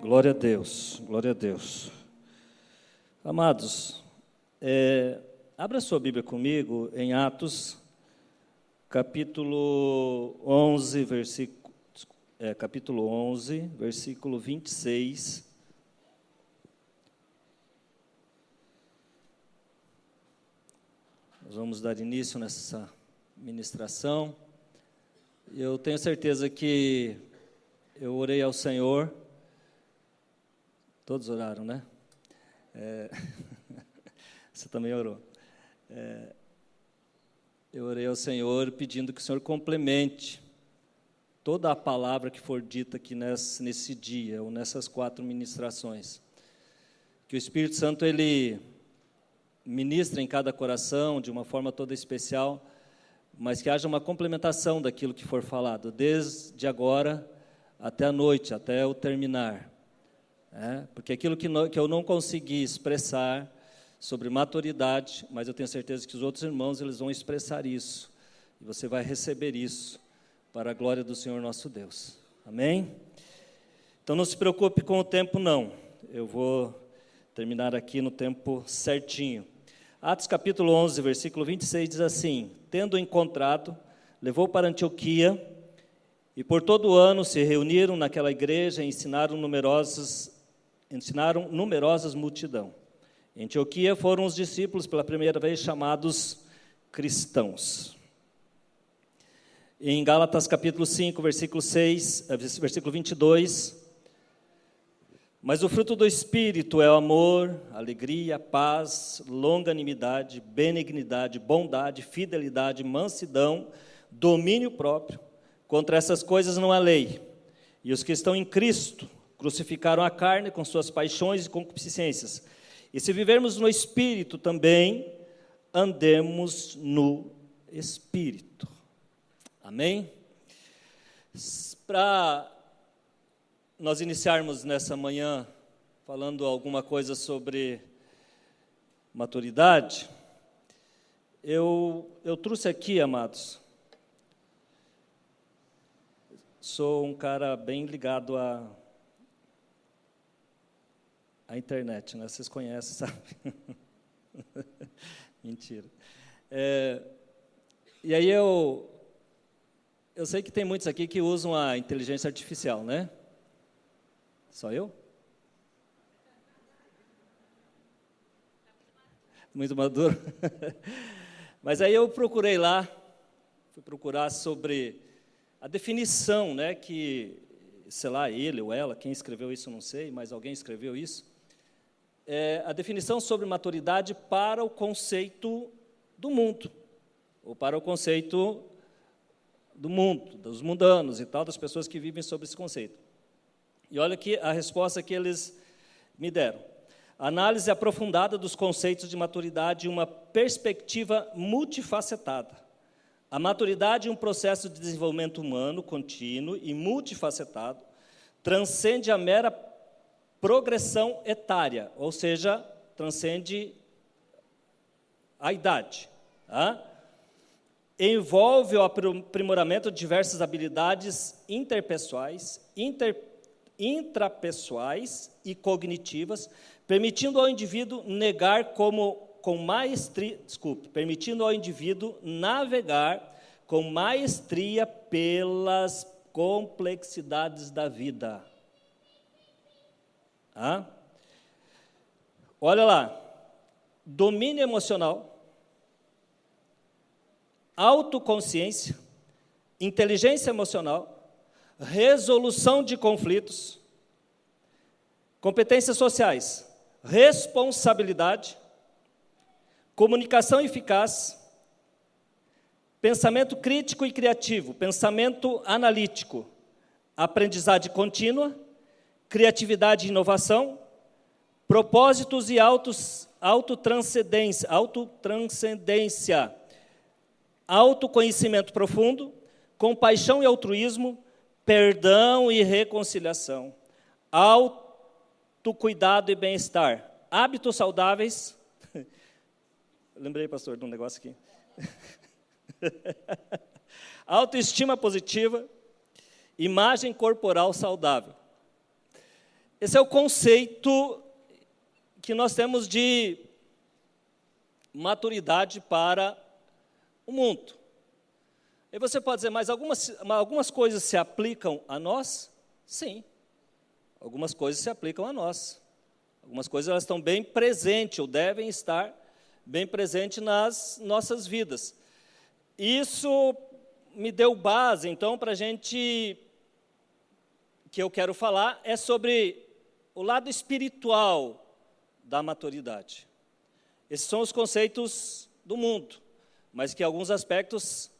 Glória a Deus, glória a Deus. Amados, abra sua Bíblia comigo em Atos, capítulo 11, versículo 26. Nós vamos dar início nessa ministração. Eu tenho certeza que eu orei ao Senhor. Todos oraram, né? Você também orou. Eu orei ao Senhor pedindo que o Senhor complemente toda a palavra que for dita aqui nesse dia, ou nessas 4 ministrações. Que o Espírito Santo, Ele ministra em cada coração de uma forma toda especial, mas que haja uma complementação daquilo que for falado, desde agora até a noite, até o terminar. Porque aquilo que eu não consegui expressar sobre maturidade, mas eu tenho certeza que os outros irmãos eles vão expressar isso, e você vai receber isso para a glória do Senhor nosso Deus. Amém? Então não se preocupe com o tempo não, eu vou terminar aqui no tempo certinho. Atos capítulo 11, versículo 26 diz assim: tendo encontrado, levou para Antioquia, e por todo o ano se reuniram naquela igreja e ensinaram numerosas multidão. Em Antioquia foram os discípulos pela primeira vez chamados cristãos. Em Gálatas capítulo 5, versículo 22, mas o fruto do Espírito é o amor, alegria, paz, longanimidade, benignidade, bondade, fidelidade, mansidão, domínio próprio. Contra essas coisas não há lei. E os que estão em Cristo crucificaram a carne com suas paixões e concupiscências. E se vivermos no Espírito também, andemos no Espírito. Amém? Para nós iniciarmos nessa manhã falando alguma coisa sobre maturidade, eu trouxe aqui, amados, sou um cara bem ligado à internet, né? Vocês conhecem, sabe? Mentira. E aí eu sei que tem muitos aqui que usam a inteligência artificial, né? Só eu? Muito maduro? Mas aí eu procurei lá, fui procurar sobre a definição, né, que, sei lá, ele ou ela, quem escreveu isso eu não sei, mas alguém escreveu isso, a definição sobre maturidade para o conceito do mundo, ou para o conceito do mundo, dos mundanos e tal, das pessoas que vivem sobre esse conceito. E olha aqui a resposta que eles me deram. Análise aprofundada dos conceitos de maturidade e uma perspectiva multifacetada. A maturidade é um processo de desenvolvimento humano contínuo e multifacetado, transcende a mera progressão etária, ou seja, transcende a idade. Tá? Envolve o aprimoramento de diversas habilidades interpessoais, intrapessoais e cognitivas, permitindo ao indivíduo permitindo ao indivíduo navegar com maestria pelas complexidades da vida. Olha lá, domínio emocional, autoconsciência, inteligência emocional, resolução de conflitos, competências sociais, responsabilidade, comunicação eficaz, pensamento crítico e criativo, pensamento analítico, aprendizagem contínua, criatividade e inovação, propósitos e autotranscendência, autoconhecimento profundo, compaixão e altruísmo, perdão e reconciliação, autocuidado e bem-estar, hábitos saudáveis. Lembrei, pastor, de um negócio aqui. Autoestima positiva, imagem corporal saudável. Esse é o conceito que nós temos de maturidade para o mundo. E você pode dizer, mas algumas coisas se aplicam a nós? Sim, algumas coisas se aplicam a nós. Algumas coisas elas estão bem presentes, ou devem estar bem presentes nas nossas vidas. Isso me deu base, então, para a gente, que eu quero falar, é sobre o lado espiritual da maturidade. Esses são os conceitos do mundo, mas que em alguns aspectos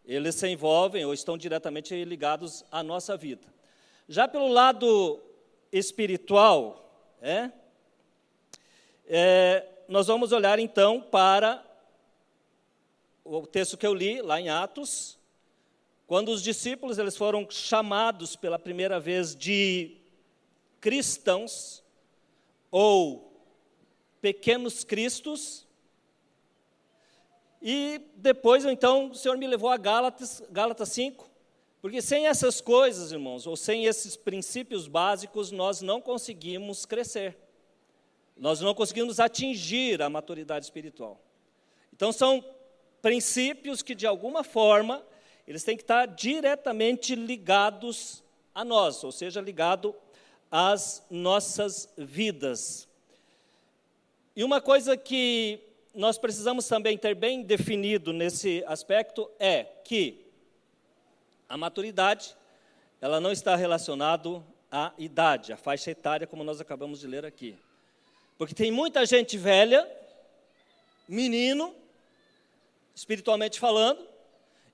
eles se envolvem ou estão diretamente ligados à nossa vida. Já pelo lado espiritual, nós vamos olhar então para o texto que eu li lá em Atos, quando os discípulos eles foram chamados pela primeira vez de cristãos ou pequenos cristos. E depois, então, o Senhor me levou a Gálatas 5, porque sem essas coisas, irmãos, ou sem esses princípios básicos, nós não conseguimos crescer. Nós não conseguimos atingir a maturidade espiritual. Então, são princípios que, de alguma forma, eles têm que estar diretamente ligados a nós, ou seja, ligado às nossas vidas. E uma coisa que nós precisamos também ter bem definido nesse aspecto é que a maturidade, ela não está relacionada à idade, à faixa etária, como nós acabamos de ler aqui. Porque tem muita gente velha, menino, espiritualmente falando,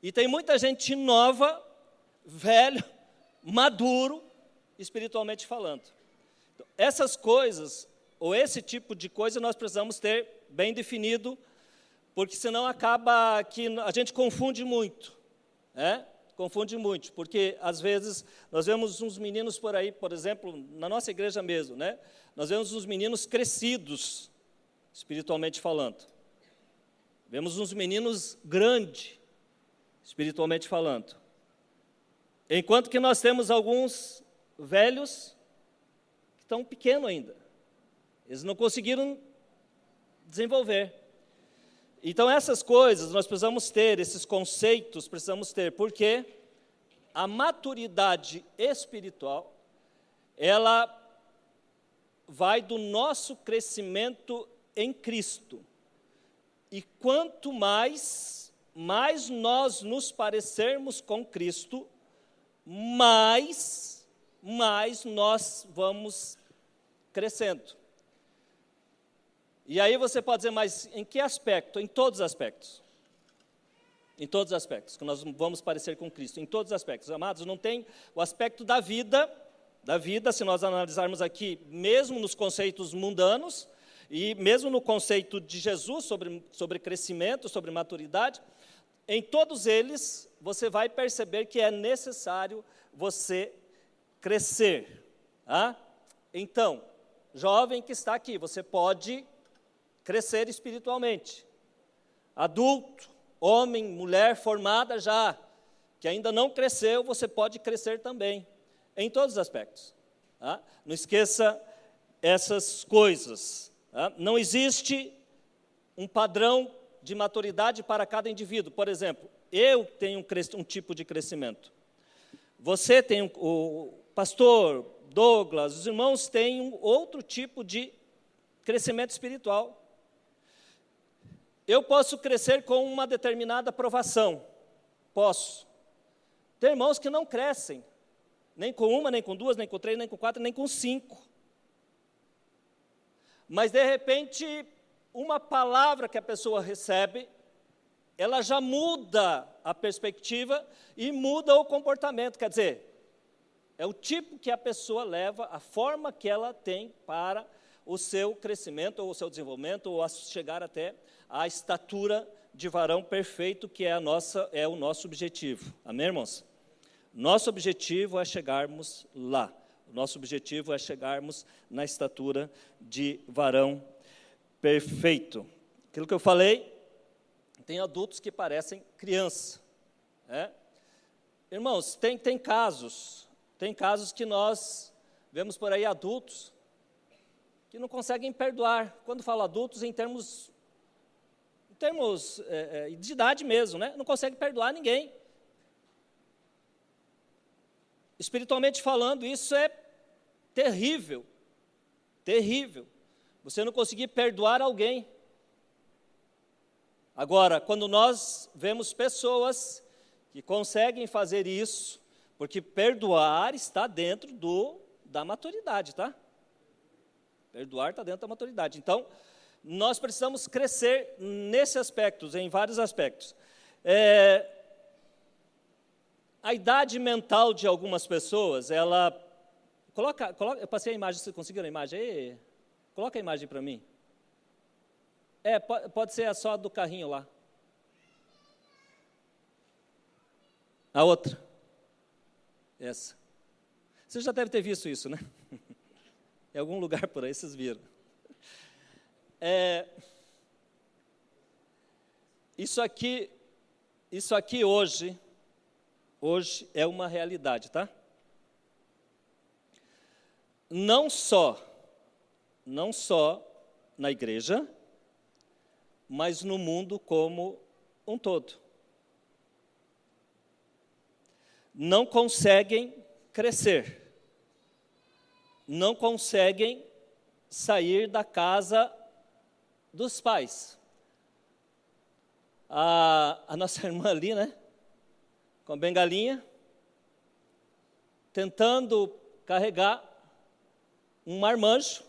e tem muita gente nova, velho, maduro, espiritualmente falando. Então, essas coisas, ou esse tipo de coisa, nós precisamos ter bem definido, porque senão acaba que a gente confunde muito, confunde muito, porque às vezes nós vemos uns meninos por aí, por exemplo, na nossa igreja mesmo, nós vemos uns meninos crescidos, espiritualmente falando. Vemos uns meninos grandes, espiritualmente falando. Enquanto que nós temos alguns velhos que estão pequenos ainda. Eles não conseguiram desenvolver. Então, essas coisas nós precisamos ter, esses conceitos precisamos ter, porque a maturidade espiritual, ela vai do nosso crescimento em Cristo. E quanto mais nós nos parecermos com Cristo, mais nós vamos crescendo. E aí você pode dizer, mas em que aspecto? Em todos os aspectos. Em todos os aspectos, que nós vamos parecer com Cristo, em todos os aspectos. Amados, não tem o aspecto da vida, se nós analisarmos aqui, mesmo nos conceitos mundanos, e mesmo no conceito de Jesus sobre crescimento, sobre maturidade, em todos eles, você vai perceber que é necessário você crescer. Então, jovem que está aqui, você pode crescer espiritualmente. Adulto, homem, mulher formada já, que ainda não cresceu, você pode crescer também, em todos os aspectos. Não esqueça essas coisas. Não existe um padrão de maturidade para cada indivíduo. Por exemplo, eu tenho um tipo de crescimento. Você tem, o pastor, Douglas, os irmãos têm um outro tipo de crescimento espiritual. Eu posso crescer com uma determinada aprovação. Posso. Tem irmãos que não crescem, nem com uma, nem com duas, nem com três, nem com quatro, nem com 5. Mas, de repente, uma palavra que a pessoa recebe, ela já muda a perspectiva e muda o comportamento. Quer dizer, é o tipo que a pessoa leva, a forma que ela tem para o seu crescimento, ou o seu desenvolvimento, ou a chegar até a estatura de varão perfeito, que é o nosso objetivo. Amém, irmãos? Nosso objetivo é chegarmos lá. Nosso objetivo é chegarmos na estatura de varão perfeito. Aquilo que eu falei, tem adultos que parecem criança. Irmãos, tem casos que nós Vemos por aí adultos que não conseguem perdoar. Quando falo adultos, em termos de idade mesmo, né? Não consegue perdoar ninguém. Espiritualmente falando, isso é terrível, terrível. Você não conseguir perdoar alguém. Agora, quando nós vemos pessoas que conseguem fazer isso, porque perdoar está dentro da maturidade, tá? Perdoar está dentro da maturidade. Então, nós precisamos crescer nesse aspecto, em vários aspectos. A idade mental de algumas pessoas, ela... Coloca, eu passei a imagem, vocês conseguiram a imagem aí? Coloca a imagem para mim. Pode ser só do carrinho lá. A outra. Essa. Você já deve ter visto isso, né? Em algum lugar por aí, vocês viram. Isso aqui hoje é uma realidade, tá? Não só na igreja, mas no mundo como um todo. Não conseguem crescer, não conseguem sair da casa dos pais. A nossa irmã ali, né, com a bengalinha, tentando carregar um marmanjo,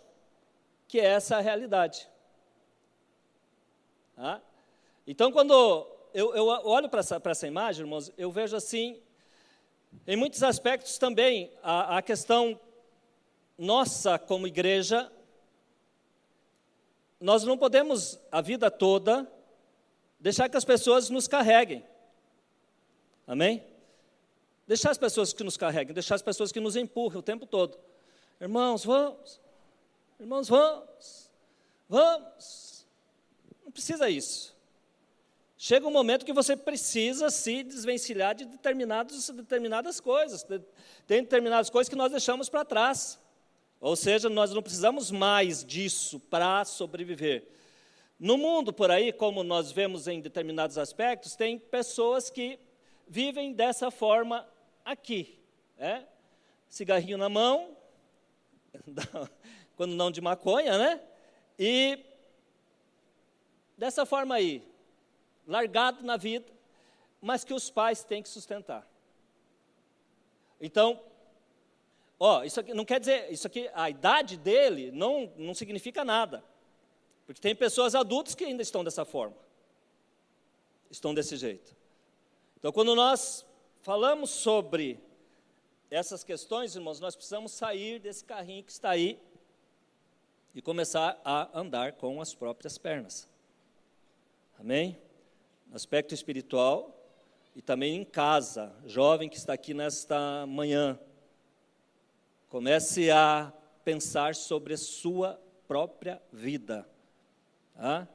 que é essa a realidade. Tá? Então, quando eu olho para essa imagem, irmãos, eu vejo assim, em muitos aspectos também, a questão nossa como igreja, nós não podemos, a vida toda, deixar que as pessoas nos carreguem. Amém? Deixar as pessoas que nos carreguem, deixar as pessoas que nos empurram o tempo todo. Irmãos, vamos. Irmãos, vamos. Vamos. Não precisa isso. Chega um momento que você precisa se desvencilhar de determinadas coisas. Tem determinadas coisas que nós deixamos para trás. Ou seja, nós não precisamos mais disso para sobreviver. No mundo por aí, como nós vemos em determinados aspectos, tem pessoas que vivem dessa forma aqui. Cigarrinho na mão, quando não de maconha, né? E dessa forma aí, largado na vida, mas que os pais têm que sustentar. Então, isso aqui não quer dizer, isso aqui, a idade dele não significa nada. Porque tem pessoas adultas que ainda estão dessa forma. Estão desse jeito. Então, quando nós falamos sobre essas questões, irmãos, nós precisamos sair desse carrinho que está aí e começar a andar com as próprias pernas. Amém? No aspecto espiritual e também em casa. Jovem que está aqui nesta manhã, comece a pensar sobre a sua própria vida. A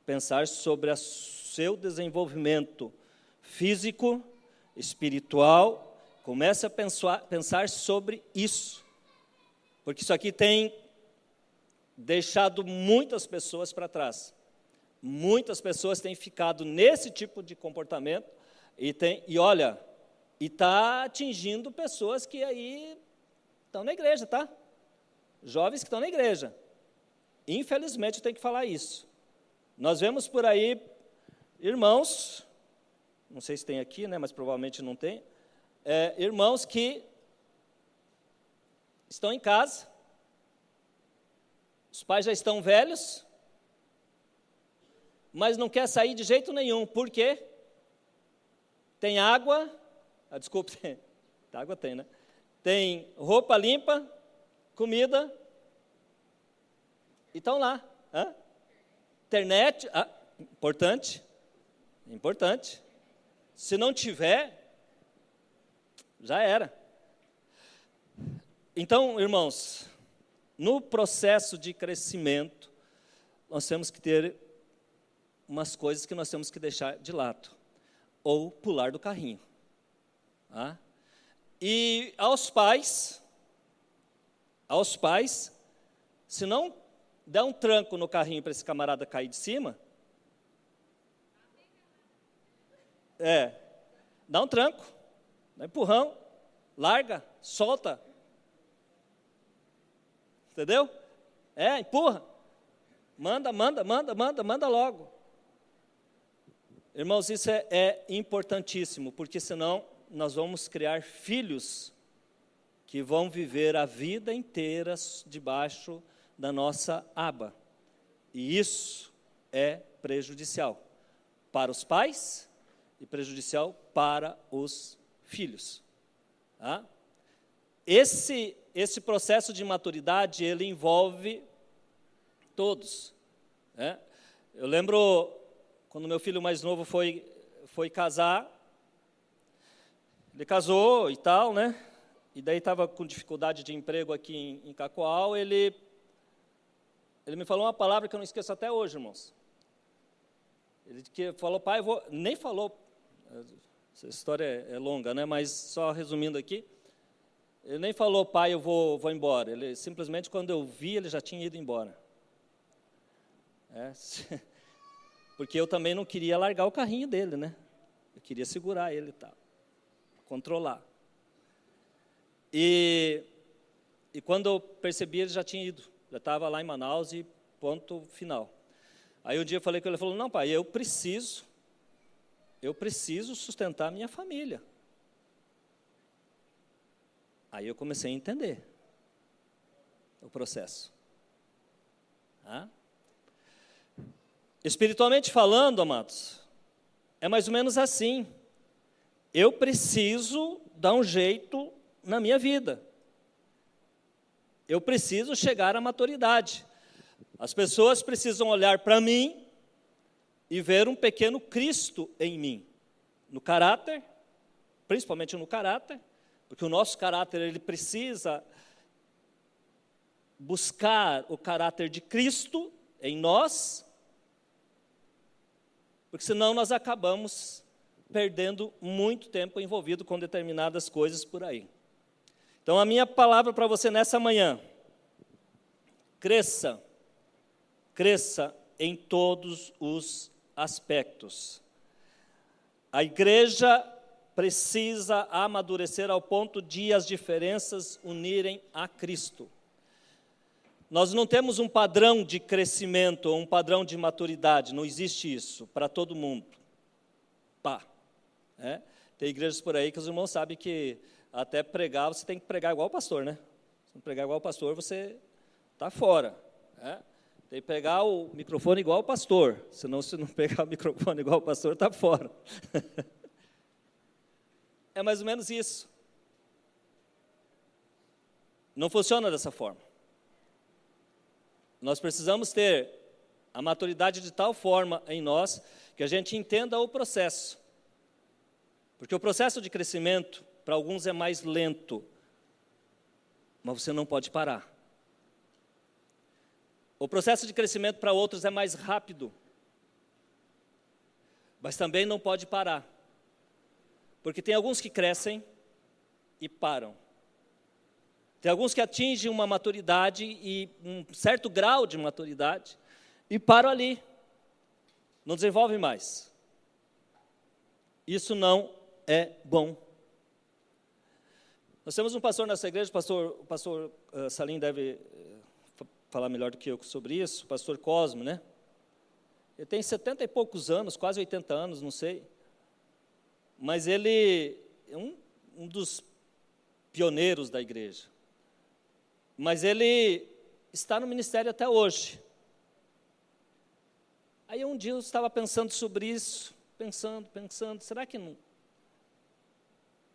pensar sobre o seu desenvolvimento físico, espiritual. Comece a pensar sobre isso. Porque isso aqui tem deixado muitas pessoas para trás. Muitas pessoas têm ficado nesse tipo de comportamento e está atingindo pessoas que aí estão na igreja, tá? Jovens que estão na igreja. Infelizmente, eu tenho que falar isso. Nós vemos por aí irmãos, não sei se tem aqui, né, mas provavelmente não tem, irmãos que estão em casa, os pais já estão velhos, mas não quer sair de jeito nenhum. Por quê? Tem água, desculpe, água tem, né? Tem roupa limpa, comida, e estão lá. Internet, importante. Se não tiver, já era. Então, irmãos, no processo de crescimento, nós temos que ter umas coisas que nós temos que deixar de lado, ou pular do carrinho. E aos pais, aos pais, se não der um tranco no carrinho para esse camarada cair de cima, dá um tranco, dá um empurrão, larga, solta. Entendeu? Empurra. Manda logo. Irmãos, isso é importantíssimo, porque senão nós vamos criar filhos que vão viver a vida inteira debaixo da nossa aba. E isso é prejudicial para os pais e prejudicial para os filhos. Tá? Esse processo de maturidade, ele envolve todos. Né? Eu lembro, quando meu filho mais novo foi casar, ele casou e tal, né? E daí estava com dificuldade de emprego aqui em Cacoal, ele me falou uma palavra que eu não esqueço até hoje, irmãos. Ele falou, pai, nem falou, essa história é longa, né? Mas só resumindo aqui, ele nem falou, pai, eu vou embora. Ele simplesmente, quando eu vi, ele já tinha ido embora. Porque eu também não queria largar o carrinho dele, né? Eu queria segurar ele e tal, controlar. E quando eu percebi, ele já tinha ido. Já estava lá em Manaus e ponto final. Aí um dia eu falei com ele, ele falou, não, pai, eu preciso sustentar a minha família. Aí eu comecei a entender o processo. Espiritualmente falando, amados, é mais ou menos assim. Eu preciso dar um jeito na minha vida. Eu preciso chegar à maturidade. As pessoas precisam olhar para mim e ver um pequeno Cristo em mim, no caráter, principalmente no caráter, porque o nosso caráter, ele precisa buscar o caráter de Cristo em nós, porque senão nós acabamos perdendo muito tempo envolvido com determinadas coisas por aí. Então, a minha palavra para você nessa manhã, cresça em todos os aspectos. A igreja precisa amadurecer ao ponto de as diferenças unirem a Cristo. Nós não temos um padrão de crescimento ou um padrão de maturidade, não existe isso para todo mundo. Tem igrejas por aí que os irmãos sabem que até pregar, você tem que pregar igual o pastor, né? Se não pregar igual o pastor, você está fora. Tem que pegar o microfone igual o pastor, senão se não pegar o microfone igual o pastor, está fora. É mais ou menos isso. Não funciona dessa forma. Nós precisamos ter a maturidade de tal forma em nós que a gente entenda o processo. Porque o processo de crescimento, para alguns é mais lento, mas você não pode parar. O processo de crescimento para outros é mais rápido, mas também não pode parar. Porque tem alguns que crescem e param. Tem alguns que atingem uma maturidade e um certo grau de maturidade e param ali. Não desenvolvem mais. Isso não é bom. Nós temos um pastor nessa igreja, o pastor Salim deve falar melhor do que eu sobre isso, o pastor Cosme, né? Ele tem 70 e poucos anos, quase 80 anos, não sei. Mas ele é um dos pioneiros da igreja. Mas ele está no ministério até hoje. Aí um dia eu estava pensando sobre isso, pensando, será que não?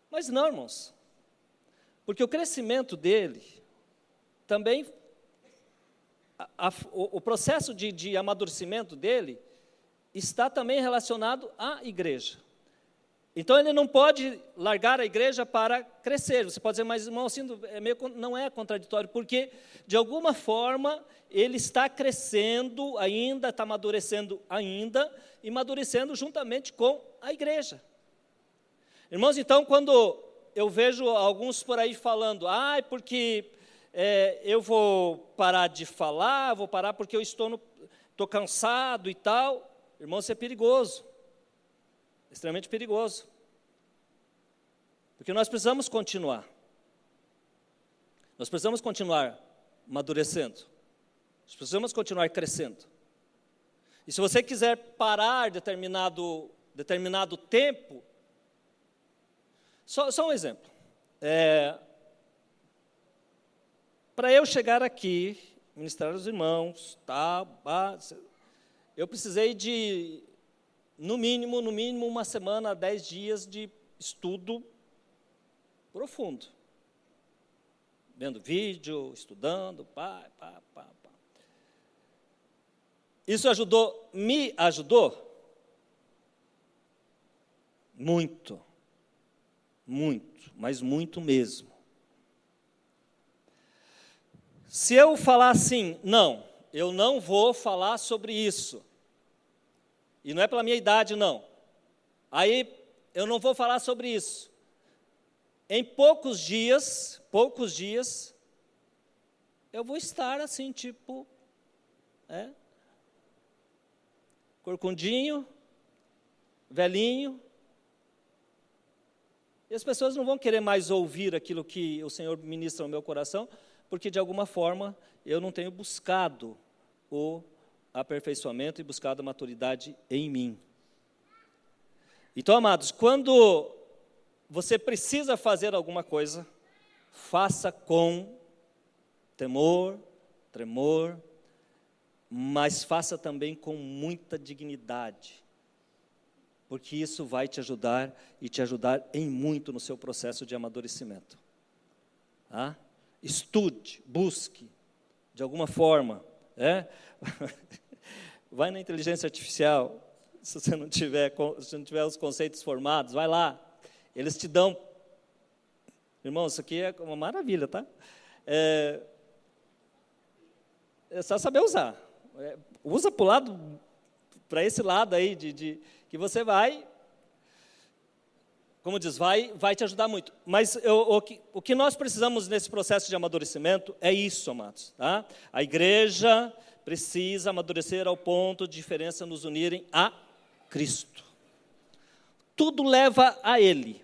Mas não, irmãos. Porque o crescimento dele também, o processo de amadurecimento dele está também relacionado à igreja. Então, ele não pode largar a igreja para crescer. Você pode dizer, mas, irmão, assim, não é contraditório, porque, de alguma forma, ele está crescendo ainda, está amadurecendo ainda, e amadurecendo juntamente com a igreja. Irmãos, então, quando eu vejo alguns por aí falando, porque eu vou parar de falar, vou parar porque eu estou cansado e tal. Irmão, isso é perigoso, extremamente perigoso, porque nós precisamos continuar amadurecendo, nós precisamos continuar crescendo. E se você quiser parar determinado tempo, só um exemplo, para eu chegar aqui, ministrar aos irmãos, eu precisei de, no mínimo, uma semana, 10 dias de estudo profundo. Vendo vídeo, estudando, Isso me ajudou? Muito, mas muito mesmo. Se eu falar assim, não, eu não vou falar sobre isso, e não é pela minha idade, não, aí eu não vou falar sobre isso, em poucos dias, eu vou estar assim, tipo, corcundinho, velhinho, e as pessoas não vão querer mais ouvir aquilo que o Senhor ministra no meu coração, porque de alguma forma eu não tenho buscado o aperfeiçoamento e buscado a maturidade em mim. Então, amados, quando você precisa fazer alguma coisa, faça com temor, tremor, mas faça também com muita dignidade, porque isso vai te ajudar e te ajudar em muito no seu processo de amadurecimento. Estude, busque, de alguma forma, vai na inteligência artificial, se você não tiver os conceitos formados, vai lá, eles te dão, irmão, isso aqui é uma maravilha, tá? É só saber usar, usa para esse lado aí, que você vai, como diz, vai te ajudar muito. Mas o que nós precisamos nesse processo de amadurecimento é isso, amados. Tá? A igreja precisa amadurecer ao ponto de diferença nos unirem a Cristo. Tudo leva a Ele.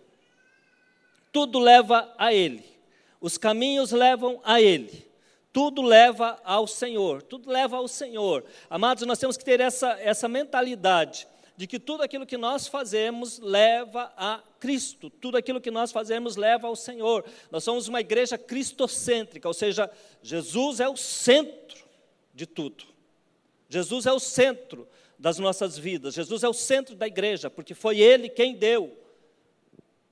Tudo leva a Ele. Os caminhos levam a Ele. Tudo leva ao Senhor. Tudo leva ao Senhor. Amados, nós temos que ter essa mentalidade de que tudo aquilo que nós fazemos leva a Cristo, tudo aquilo que nós fazemos leva ao Senhor. Nós somos uma igreja cristocêntrica, ou seja, Jesus é o centro de tudo. Jesus é o centro das nossas vidas, Jesus é o centro da igreja, porque foi Ele quem deu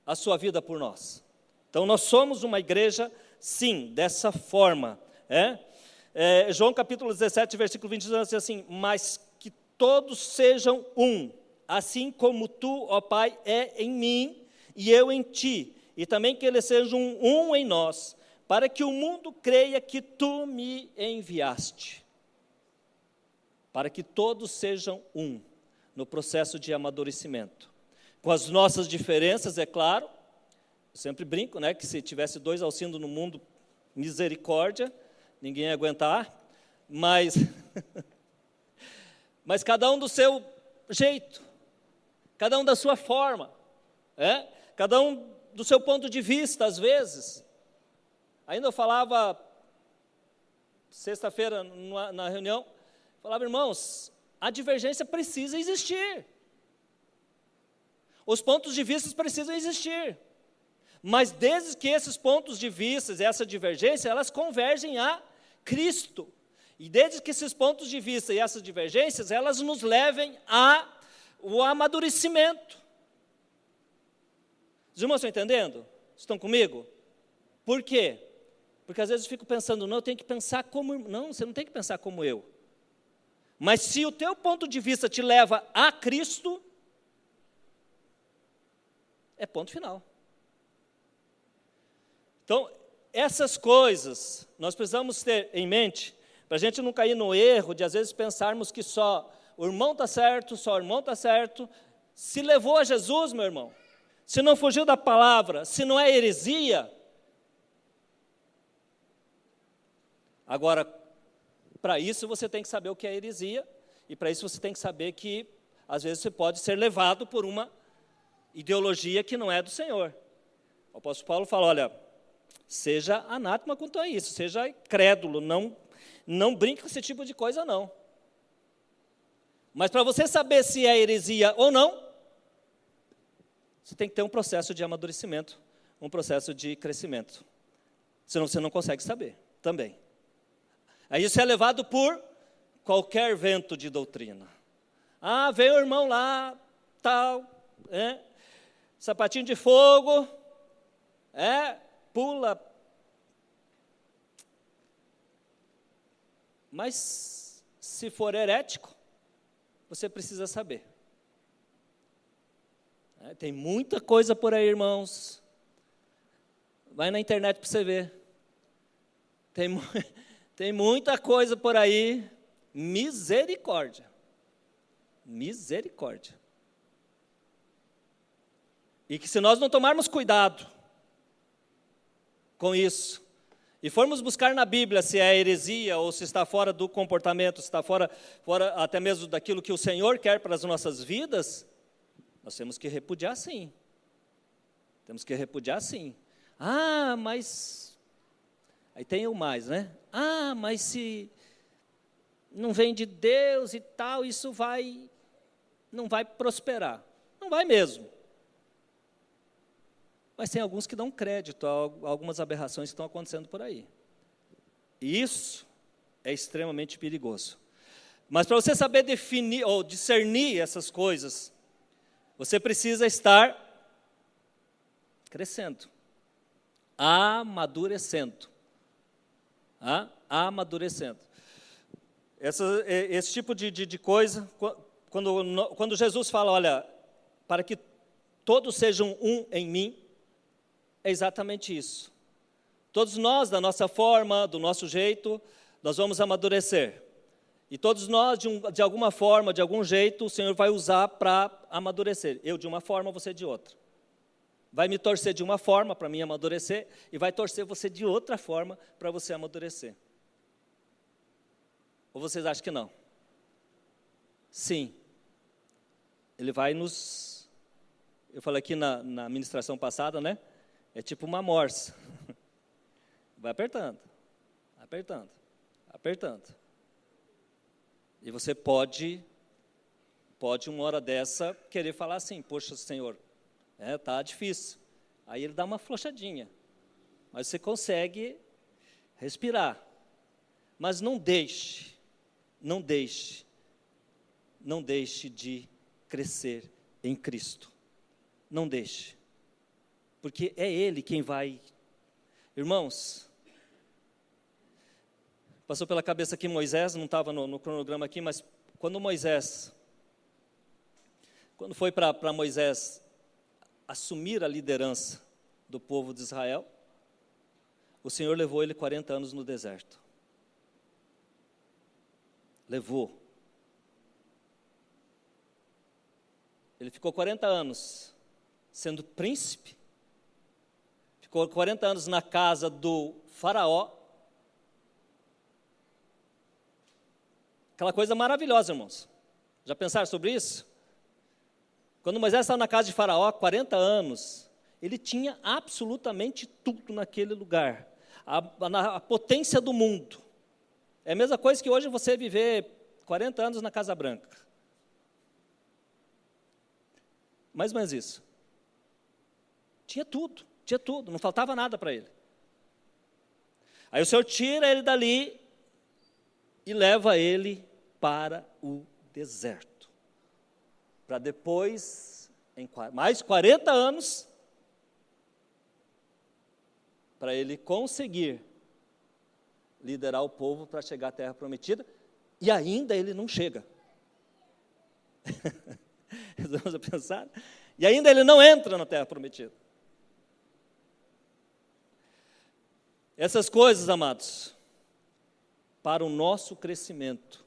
a sua vida por nós. Então, nós somos uma igreja, sim, dessa forma. João capítulo 17, versículo 20, diz assim, mas todos sejam um, assim como tu, ó Pai, é em mim e eu em ti, e também que eles sejam um em nós, para que o mundo creia que tu me enviaste. Para que todos sejam um, no processo de amadurecimento. Com as nossas diferenças, é claro, eu sempre brinco, que se tivesse 2 Alcindo no mundo, misericórdia, ninguém ia aguentar, mas cada um do seu jeito, cada um da sua forma, cada um do seu ponto de vista, às vezes. Ainda eu falava, sexta-feira, na reunião, falava, irmãos, a divergência precisa existir. Os pontos de vista precisam existir. Mas desde que esses pontos de vista, essa divergência, elas convergem a Cristo. E desde que esses pontos de vista e essas divergências, elas nos levem ao amadurecimento. Os irmãos estão entendendo? Estão comigo? Por quê? Porque às vezes eu fico pensando, não, eu tenho que pensar como... Não, você não tem que pensar como eu. Mas se o teu ponto de vista te leva a Cristo, é ponto final. Então, essas coisas nós precisamos ter em mente, para a gente não cair no erro de às vezes pensarmos que só o irmão está certo, só o irmão está certo. Se levou a Jesus, meu irmão, se não fugiu da palavra, se não é heresia, Agora, para isso você tem que saber o que é heresia, e para isso você tem que saber que, às vezes, você pode ser levado por uma ideologia que não é do Senhor. O apóstolo Paulo fala, olha, seja anátema quanto a isso, seja crédulo, não brinque com esse tipo de coisa, não. Mas para você saber se é heresia ou não, você tem que ter um processo de amadurecimento, um processo de crescimento. Senão você não consegue saber também. Aí isso é levado por qualquer vento de doutrina. Ah, veio o irmão lá, tal, sapatinho de fogo, pula. Mas, se for herético, você precisa saber. Tem muita coisa por aí, irmãos. Vai na internet para você ver. Tem muita coisa por aí. Misericórdia. Misericórdia. E que se nós não tomarmos cuidado com isso, e formos buscar na Bíblia se é heresia, ou se está fora do comportamento, se está fora até mesmo daquilo que o Senhor quer para as nossas vidas, nós temos que repudiar sim. Temos que repudiar sim. Ah, mas... Aí tem o mais, né? Ah, mas se não vem de Deus e tal, isso não vai prosperar. Não vai mesmo. Mas tem alguns que dão crédito a algumas aberrações que estão acontecendo por aí. E isso é extremamente perigoso. Mas para você saber definir ou discernir essas coisas, você precisa estar crescendo, amadurecendo. Amadurecendo. Esse tipo de coisa, quando Jesus fala, olha, para que todos sejam um em mim, é exatamente isso. Todos nós, da nossa forma, do nosso jeito, nós vamos amadurecer. E todos nós, de alguma forma, de algum jeito, o Senhor vai usar para amadurecer. Eu de uma forma, você de outra. Vai me torcer de uma forma para mim amadurecer, e vai torcer você de outra forma para você amadurecer. Ou vocês acham que não? Sim. Ele vai nos... Eu falei aqui na ministração passada, né? É tipo uma morsa. Vai apertando, apertando, apertando. E você pode uma hora dessa, querer falar assim, poxa, Senhor, tá difícil. Aí ele dá uma flochadinha. Mas você consegue respirar. Mas não deixe de crescer em Cristo. Não deixe. Porque é Ele quem vai... Irmãos, passou pela cabeça aqui Moisés, não estava no cronograma aqui, mas quando foi para Moisés assumir a liderança do povo de Israel, o Senhor levou ele 40 anos no deserto. Levou. Ele ficou 40 anos sendo príncipe, ficou 40 anos na casa do faraó. Aquela coisa maravilhosa, irmãos. Já pensaram sobre isso? Quando Moisés estava na casa de faraó, 40 anos, ele tinha absolutamente tudo naquele lugar. A potência do mundo. É a mesma coisa que hoje você viver 40 anos na Casa Branca. Mais ou menos isso. Tinha tudo, não faltava nada para ele. Aí o Senhor tira ele dali e leva ele para o deserto. Para depois, em mais 40 anos, para ele conseguir liderar o povo para chegar à terra prometida, e ainda ele não chega. Vamos pensar? E ainda ele não entra na terra prometida. Essas coisas, amados, para o nosso crescimento,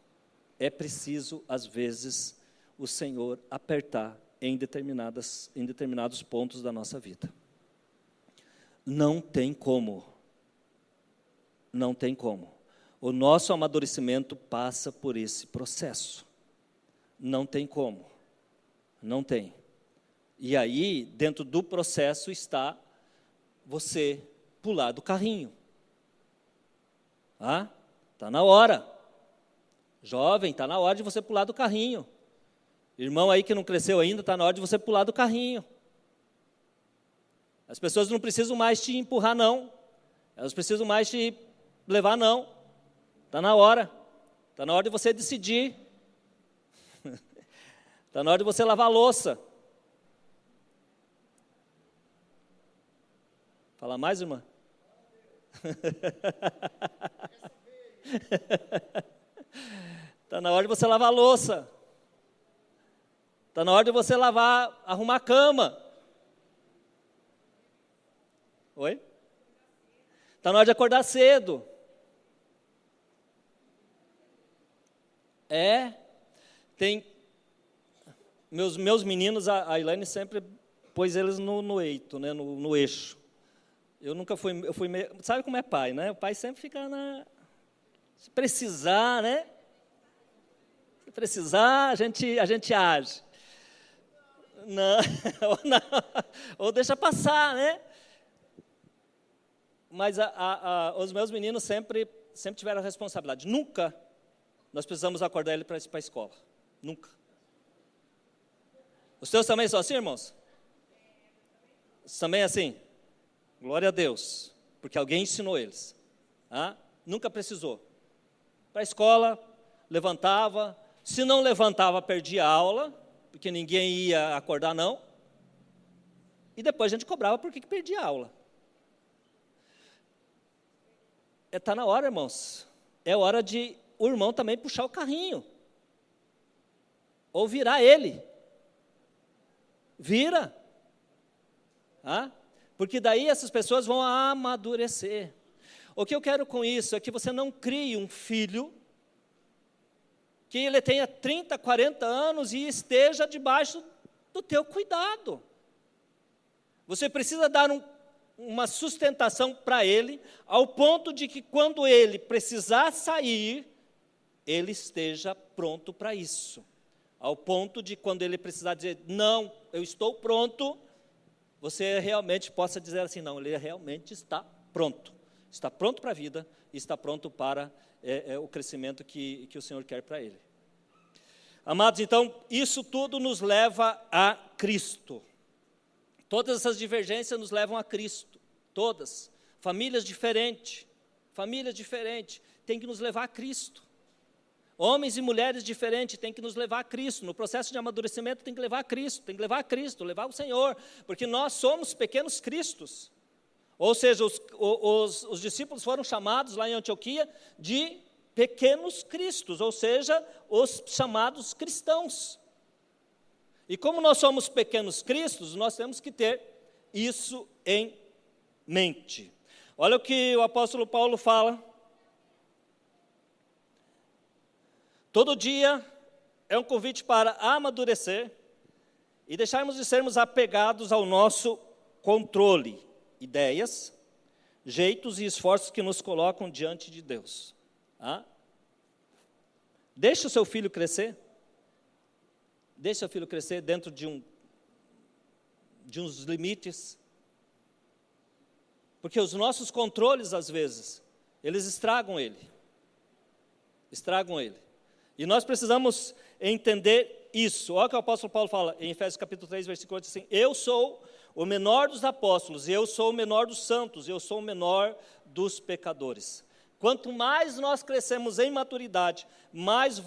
é preciso, às vezes, o Senhor apertar em determinados pontos da nossa vida. Não tem como. Não tem como. O nosso amadurecimento passa por esse processo. Não tem como. Não tem. E aí, dentro do processo está você pular do carrinho. Está na hora. Jovem, está na hora de você pular do carrinho. Irmão aí que não cresceu ainda, está na hora de você pular do carrinho. As pessoas não precisam mais te empurrar, não. Elas precisam mais te levar, não. Está na hora. Está na hora de você decidir. Está na hora de você lavar a louça. Fala mais, irmã? Está na hora de você lavar a louça. Está na hora de você arrumar a cama. Oi? Está na hora de acordar cedo. Tem meus meninos, a Elaine sempre pôs eles no eito, né, no eixo. Eu nunca fui, meio, sabe como é pai, né? O pai sempre fica se precisar, né? Se precisar, a gente age. Não, ou deixa passar, né? Mas os meus meninos sempre tiveram a responsabilidade. Nunca nós precisamos acordar ele para ir para a escola. Nunca. Os teus também são assim, irmãos? Também assim? Glória a Deus, porque alguém ensinou eles. Nunca precisou. Para a escola, levantava. Se não levantava, perdia a aula, porque ninguém ia acordar, não. E depois a gente cobrava porque que perdia a aula. Está na hora, irmãos. É hora de o irmão também puxar o carrinho. Ou virar ele. Vira. Porque daí essas pessoas vão amadurecer. O que eu quero com isso é que você não crie um filho que ele tenha 30, 40 anos e esteja debaixo do teu cuidado. Você precisa dar uma sustentação para ele, ao ponto de que quando ele precisar sair, ele esteja pronto para isso. Ao ponto de quando ele precisar dizer, não, eu estou pronto, você realmente possa dizer assim, não, ele realmente está pronto para a vida, e está pronto para o crescimento que o Senhor quer para ele. Amados, então, isso tudo nos leva a Cristo. Todas essas divergências nos levam a Cristo, todas. Famílias diferentes, tem que nos levar a Cristo. Homens e mulheres diferentes têm que nos levar a Cristo. No processo de amadurecimento tem que levar a Cristo, levar o Senhor, porque nós somos pequenos cristos. Ou seja, os discípulos foram chamados lá em Antioquia de pequenos cristos, ou seja, os chamados cristãos. E como nós somos pequenos cristos, nós temos que ter isso em mente. Olha o que o apóstolo Paulo fala. Todo dia é um convite para amadurecer e deixarmos de sermos apegados ao nosso controle, ideias, jeitos e esforços que nos colocam diante de Deus. Deixe o seu filho crescer. Deixe seu filho crescer dentro de uns limites. Porque os nossos controles, às vezes, eles estragam ele. E nós precisamos entender isso. Olha o que o apóstolo Paulo fala em Efésios capítulo 3, versículo 8, assim, eu sou o menor dos apóstolos, eu sou o menor dos santos, eu sou o menor dos pecadores. Quanto mais nós crescemos em maturidade, mais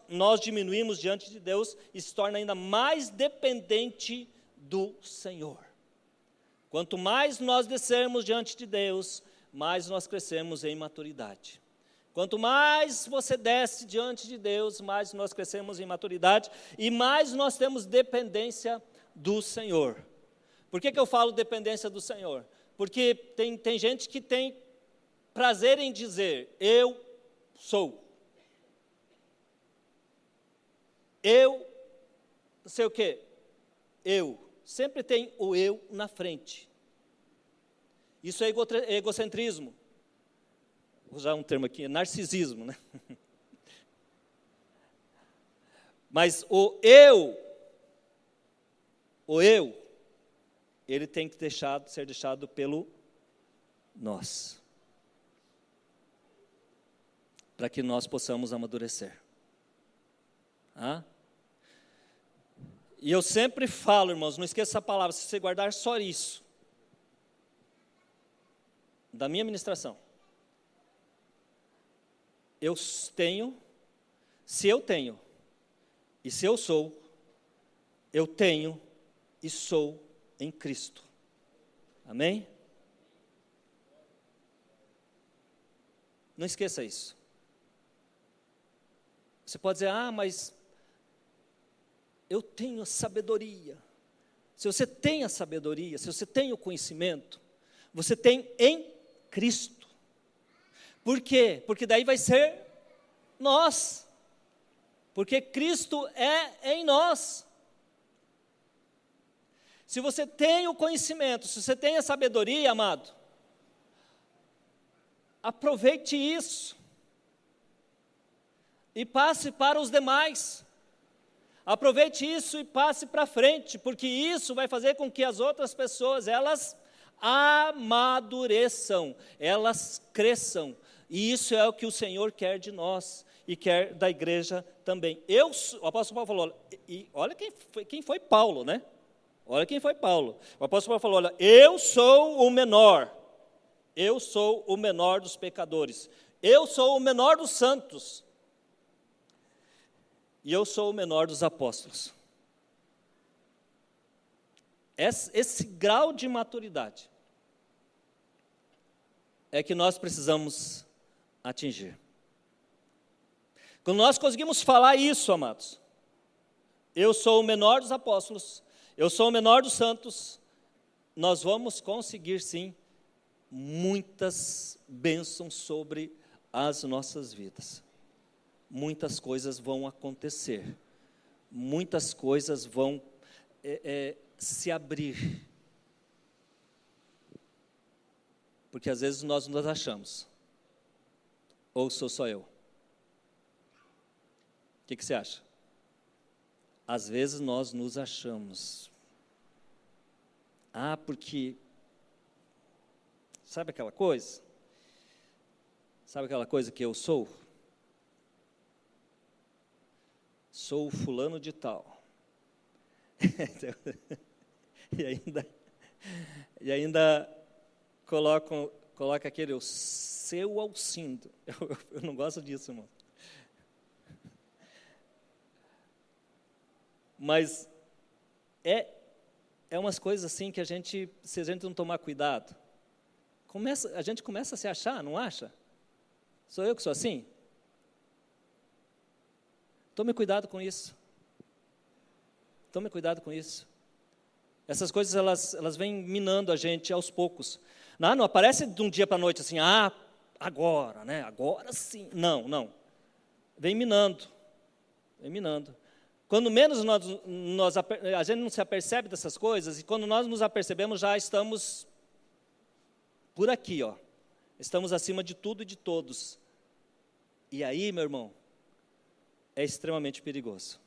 nós diminuímos diante de Deus e se torna ainda mais dependente do Senhor. Quanto mais nós descermos diante de Deus, mais nós crescemos em maturidade. Quanto mais você desce diante de Deus, mais nós crescemos em maturidade e mais nós temos dependência do Senhor. Por que eu falo dependência do Senhor? Porque tem gente que tem prazer em dizer, eu sou. Eu, não sei o quê. Eu. Sempre tem o eu na frente. Isso é egocentrismo. vou usar um termo aqui, narcisismo, né? Mas o eu, ele tem que ser deixado pelo nós, para que nós possamos amadurecer. E eu sempre falo, irmãos, não esqueça essa palavra, se você guardar só isso, da minha ministração, eu tenho, se eu tenho, e se eu sou, eu tenho e sou em Cristo. Amém? Não esqueça isso. Você pode dizer, mas eu tenho sabedoria. Se você tem a sabedoria, se você tem o conhecimento, você tem em Cristo. Por quê? Porque daí vai ser nós. Porque Cristo é em nós. Se você tem o conhecimento, se você tem a sabedoria, amado, aproveite isso. E passe para os demais. Aproveite isso e passe para frente, porque isso vai fazer com que as outras pessoas, elas amadureçam, elas cresçam. E isso é o que o Senhor quer de nós e quer da igreja também. O apóstolo Paulo falou, e olha quem foi Paulo, né? Olha quem foi Paulo. O apóstolo Paulo falou, olha, eu sou o menor dos pecadores, eu sou o menor dos santos, e eu sou o menor dos apóstolos. Esse grau de maturidade é que nós precisamos atingir. Quando nós conseguimos falar isso, amados, eu sou o menor dos apóstolos, eu sou o menor dos santos, nós vamos conseguir sim muitas bênçãos sobre as nossas vidas. Muitas coisas vão acontecer, muitas coisas vão se abrir. Porque às vezes nós nos achamos, ou sou só eu? O que você acha? Às vezes nós nos achamos, porque, sabe aquela coisa? Sabe aquela coisa que eu sou? Sou o fulano de tal. e ainda coloca aquele o seu Alcindo. Eu não gosto disso, irmão. Mas é umas coisas assim que se a gente não tomar cuidado, a gente começa a se achar, não acha? Sou eu que sou assim? Tome cuidado com isso. Tome cuidado com isso. Essas coisas, elas vêm minando a gente aos poucos. Não aparece de um dia para a noite assim, agora, né? Agora sim. Não. Vem minando. Quando menos a gente não se apercebe dessas coisas, e quando nós nos apercebemos, já estamos por aqui, Estamos acima de tudo e de todos. E aí, meu irmão, é extremamente perigoso.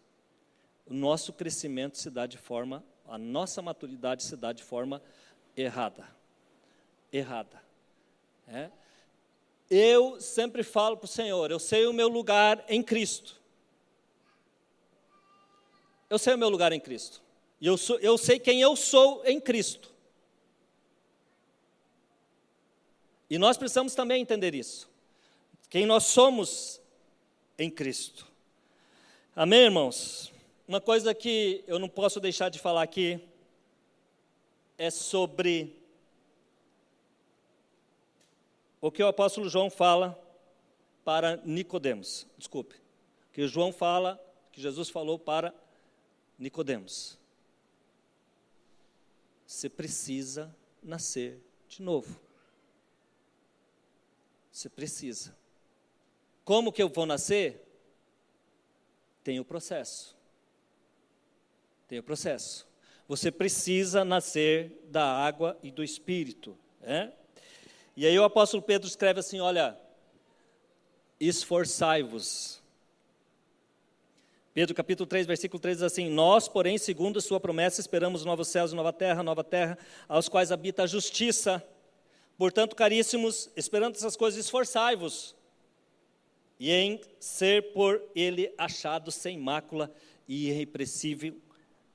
O nosso crescimento se dá de forma, a nossa maturidade se dá de forma errada. Eu sempre falo para o Senhor, eu sei o meu lugar em Cristo. Eu sei o meu lugar em Cristo. E eu sei quem eu sou em Cristo. E nós precisamos também entender isso. Quem nós somos em Cristo. Amém, irmãos? Uma coisa que eu não posso deixar de falar aqui é sobre o que o apóstolo João fala para Nicodemos. Desculpe. Que Jesus falou para Nicodemos. Você precisa nascer de novo. Você precisa. Como que eu vou nascer? Tem o processo. Você precisa nascer da água e do Espírito. E aí o apóstolo Pedro escreve assim, olha, esforçai-vos. Pedro capítulo 3, versículo 3 diz assim: nós, porém, segundo a sua promessa, esperamos novos céus e nova terra, aos quais habita a justiça. Portanto, caríssimos, esperando essas coisas, esforçai-vos, e em ser por ele achado sem mácula e irrepreensível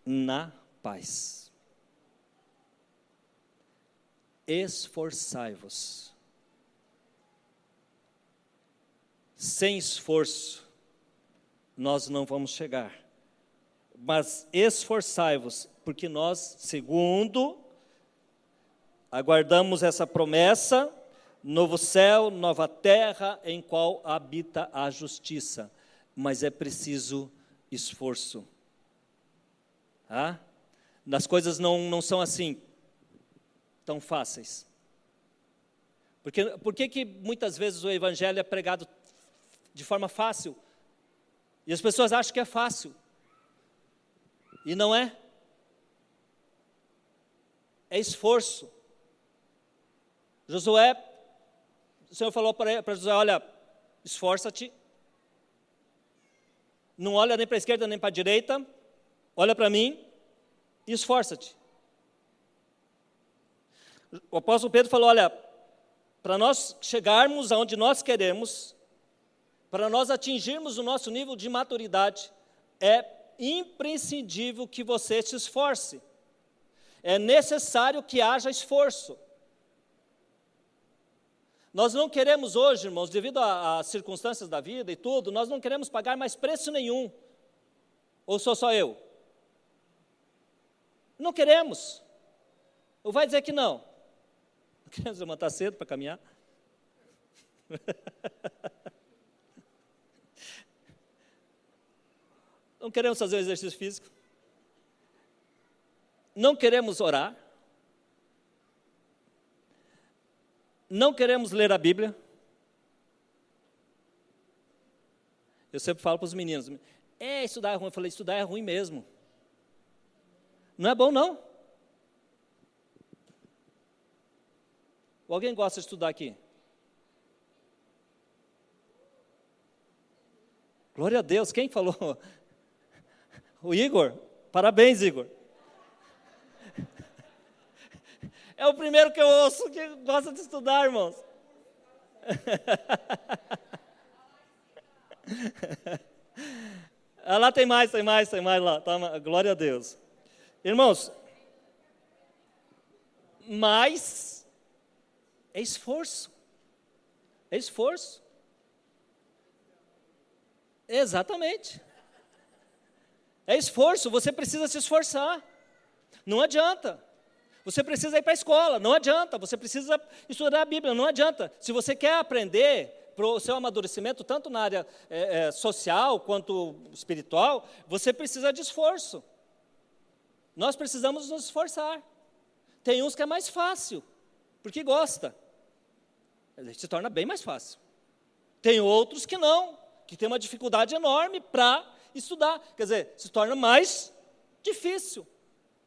na paz. Esforçai-vos. Sem esforço, nós não vamos chegar. Mas esforçai-vos, porque nós, segundo, aguardamos essa promessa, novo céu, nova terra, em qual habita a justiça. Mas é preciso esforço. As coisas não são assim, tão fáceis. Por que muitas vezes o evangelho é pregado de forma fácil? E as pessoas acham que é fácil. E não é. É esforço. Josué, o Senhor falou para Josué: olha, esforça-te. Não olha nem para a esquerda nem para a direita. Olha para mim e esforça-te. O apóstolo Pedro falou: olha, para nós chegarmos aonde nós queremos, para nós atingirmos o nosso nível de maturidade, é imprescindível que você se esforce. É necessário que haja esforço. Nós não queremos hoje, irmãos, devido às circunstâncias da vida e tudo, nós não queremos pagar mais preço nenhum. Ou sou só eu? Não queremos. Ou vai dizer que não? Não queremos levantar cedo para caminhar? Não queremos fazer o exercício físico? Não queremos orar? Não queremos ler a Bíblia? Eu sempre falo para os meninos: estudar é ruim. Eu falei: estudar é ruim mesmo. Não é bom, não. Ou alguém gosta de estudar aqui? Glória a Deus. Quem falou? O Igor? Parabéns, Igor. É o primeiro que eu ouço que gosta de estudar, irmãos. Lá tem mais lá. Tá, glória a Deus. Irmãos, mas é esforço. É esforço. Exatamente. É esforço, você precisa se esforçar. Não adianta. Você precisa ir para a escola, não adianta. Você precisa estudar a Bíblia, não adianta. Se você quer aprender para o seu amadurecimento, tanto na área social quanto espiritual, você precisa de esforço. Nós precisamos nos esforçar. Tem uns que é mais fácil, porque gosta. Se torna bem mais fácil. Tem outros que não, que tem uma dificuldade enorme para estudar. Quer dizer, se torna mais difícil.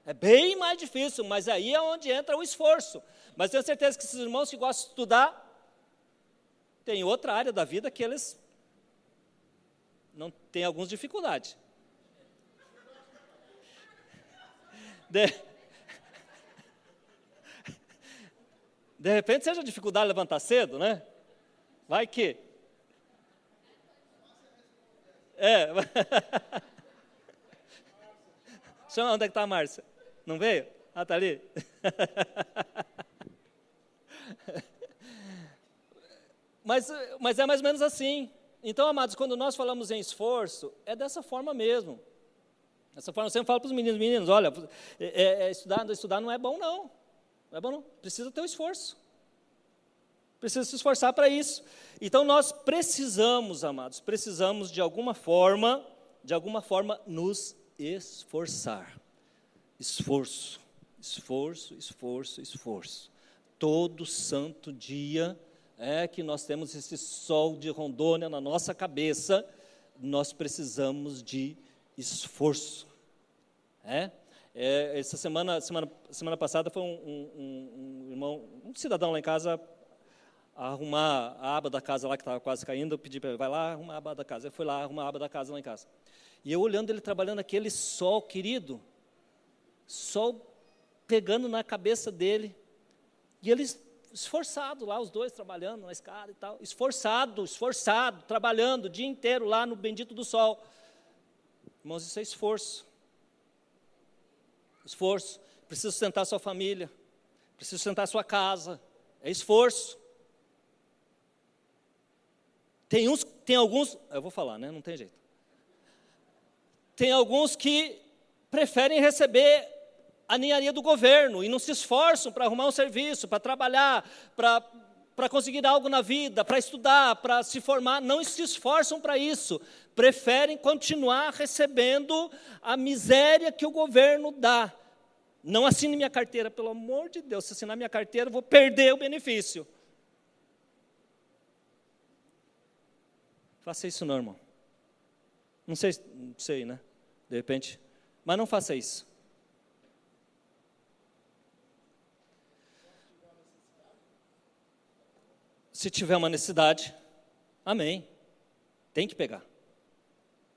É bem mais difícil, mas aí é onde entra o esforço. Mas tenho certeza que esses irmãos que gostam de estudar, tem outra área da vida que eles não têm algumas dificuldades. De repente seja dificuldade levantar cedo, né? Vai que. Chama, onde é que está a Márcia? Não veio? Ah, está ali. Mas é mais ou menos assim. Então, amados, quando nós falamos em esforço, é dessa forma mesmo. Dessa forma, eu sempre falo para os meninos, olha, estudar não é bom, não. Não é bom, não. Precisa ter o esforço. Precisa se esforçar para isso. Então, nós precisamos, amados, de alguma forma nos esforçar. Esforço. Todo santo dia que nós temos esse sol de Rondônia na nossa cabeça, nós precisamos de esforço. Essa semana passada foi um irmão, um cidadão lá em casa, arrumar a aba da casa lá que estava quase caindo. Eu pedi para ele, vai lá arrumar a aba da casa. Eu fui lá arrumar a aba da casa lá em casa. E eu olhando ele trabalhando, aquele sol, querido, sol pegando na cabeça dele. E ele esforçado lá, os dois trabalhando na escada e tal. Esforçado, trabalhando o dia inteiro lá no bendito do sol. Irmãos, isso é esforço. Esforço. Precisa sustentar sua família. Precisa sustentar sua casa. É esforço. Tem alguns, eu vou falar, né? Não tem jeito. Tem alguns que preferem receber a ninharia do governo e não se esforçam para arrumar um serviço, para trabalhar, para conseguir algo na vida, para estudar, para se formar. Não se esforçam para isso. Preferem continuar recebendo a miséria que o governo dá. Não assine minha carteira, pelo amor de Deus. Se assinar minha carteira, eu vou perder o benefício. Faça isso não, irmão. Não sei, né? De repente. Mas não faça isso. Se tiver uma necessidade, amém. Tem que pegar.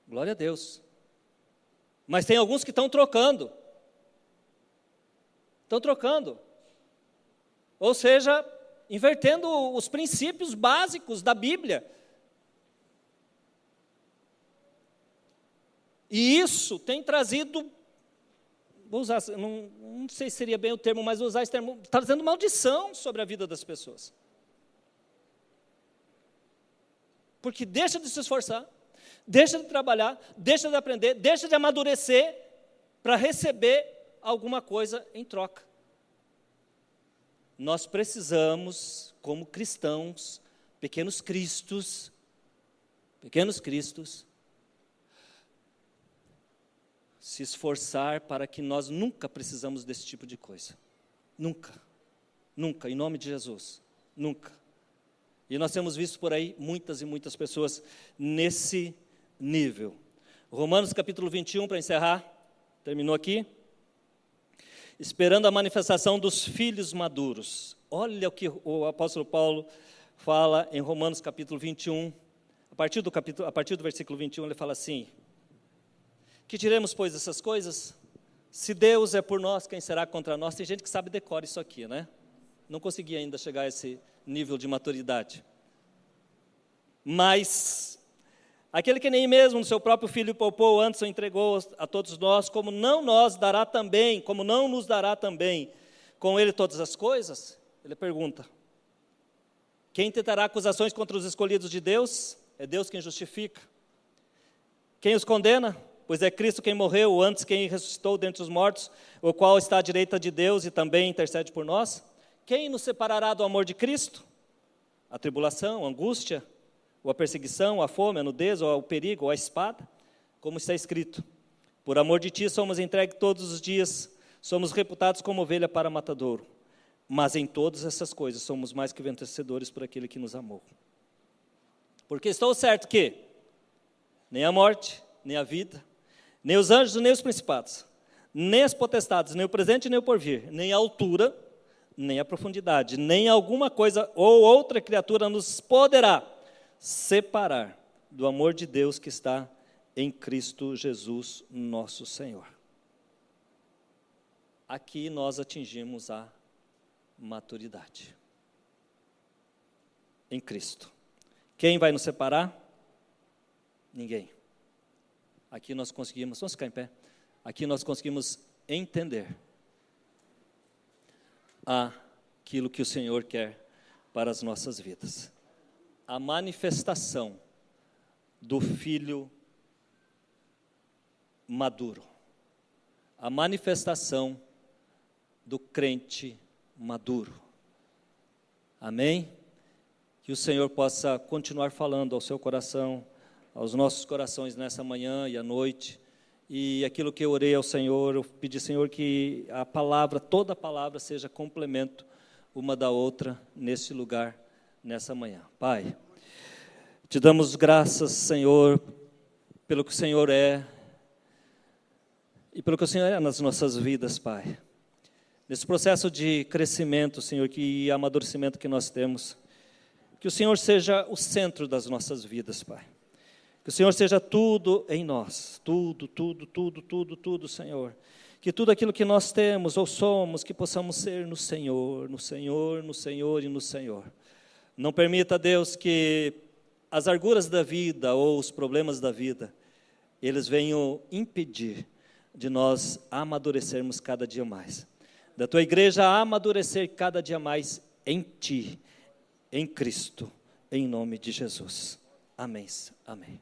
Glória a Deus. Mas tem alguns que estão trocando. Estão trocando. Ou seja, invertendo os princípios básicos da Bíblia. E isso tem trazido, vou usar, não sei se seria bem o termo, mas vou usar esse termo, trazendo maldição sobre a vida das pessoas. Porque deixa de se esforçar, deixa de trabalhar, deixa de aprender, deixa de amadurecer para receber alguma coisa em troca. Nós precisamos, como cristãos, pequenos cristos, se esforçar para que nós nunca precisamos desse tipo de coisa. Nunca. Nunca, em nome de Jesus. Nunca. E nós temos visto por aí muitas e muitas pessoas nesse nível. Romanos capítulo 21, para encerrar, terminou aqui. Esperando a manifestação dos filhos maduros. Olha o que o apóstolo Paulo fala em Romanos capítulo 21. A partir do versículo 21, ele fala assim: que diremos, pois, dessas coisas? Se Deus é por nós, quem será contra nós? Tem gente que sabe decorar isso aqui, né? Não consegui ainda chegar a esse nível de maturidade. Mas aquele que nem mesmo no seu próprio filho poupou, antes o entregou a todos nós, como não nos dará também com ele todas as coisas? Ele pergunta: quem tentará acusações contra os escolhidos de Deus? É Deus quem justifica. Quem os condena? Pois é Cristo quem morreu, antes quem ressuscitou dentre os mortos, o qual está à direita de Deus e também intercede por nós. Quem nos separará do amor de Cristo? A tribulação, a angústia, ou a perseguição, a fome, a nudez, ou o perigo, ou a espada? Como está escrito: por amor de ti somos entregues todos os dias, somos reputados como ovelha para matadouro. Mas em todas essas coisas somos mais que vencedores por aquele que nos amou. Porque estou certo que nem a morte, nem a vida, nem os anjos, nem os principados, nem as potestades, nem o presente, nem o porvir, nem a altura, nem a profundidade, nem alguma coisa ou outra criatura nos poderá separar do amor de Deus que está em Cristo Jesus, nosso Senhor. Aqui nós atingimos a maturidade. Em Cristo. Quem vai nos separar? Ninguém. Aqui nós conseguimos, vamos ficar em pé, aqui nós conseguimos entender aquilo que o Senhor quer para as nossas vidas. A manifestação do filho maduro. A manifestação do crente maduro. Amém? Que o Senhor possa continuar falando ao seu coração, aos nossos corações nessa manhã e à noite. E aquilo que eu orei ao Senhor, eu pedi, Senhor, que a palavra, toda a palavra seja complemento uma da outra nesse lugar, nessa manhã. Pai, te damos graças, Senhor, pelo que o Senhor é e pelo que o Senhor é nas nossas vidas, Pai. Nesse processo de crescimento, Senhor, e amadurecimento que nós temos, Que o Senhor seja o centro das nossas vidas, Pai. Que o Senhor seja tudo em nós, tudo, Senhor. Que tudo aquilo que nós temos ou somos, que possamos ser no Senhor, no Senhor, no Senhor e no Senhor. Não permita, Deus, que as arguras da vida ou os problemas da vida, eles venham impedir de nós amadurecermos cada dia mais. Da Tua igreja amadurecer cada dia mais em Ti, em Cristo, em nome de Jesus. Amém. Amém.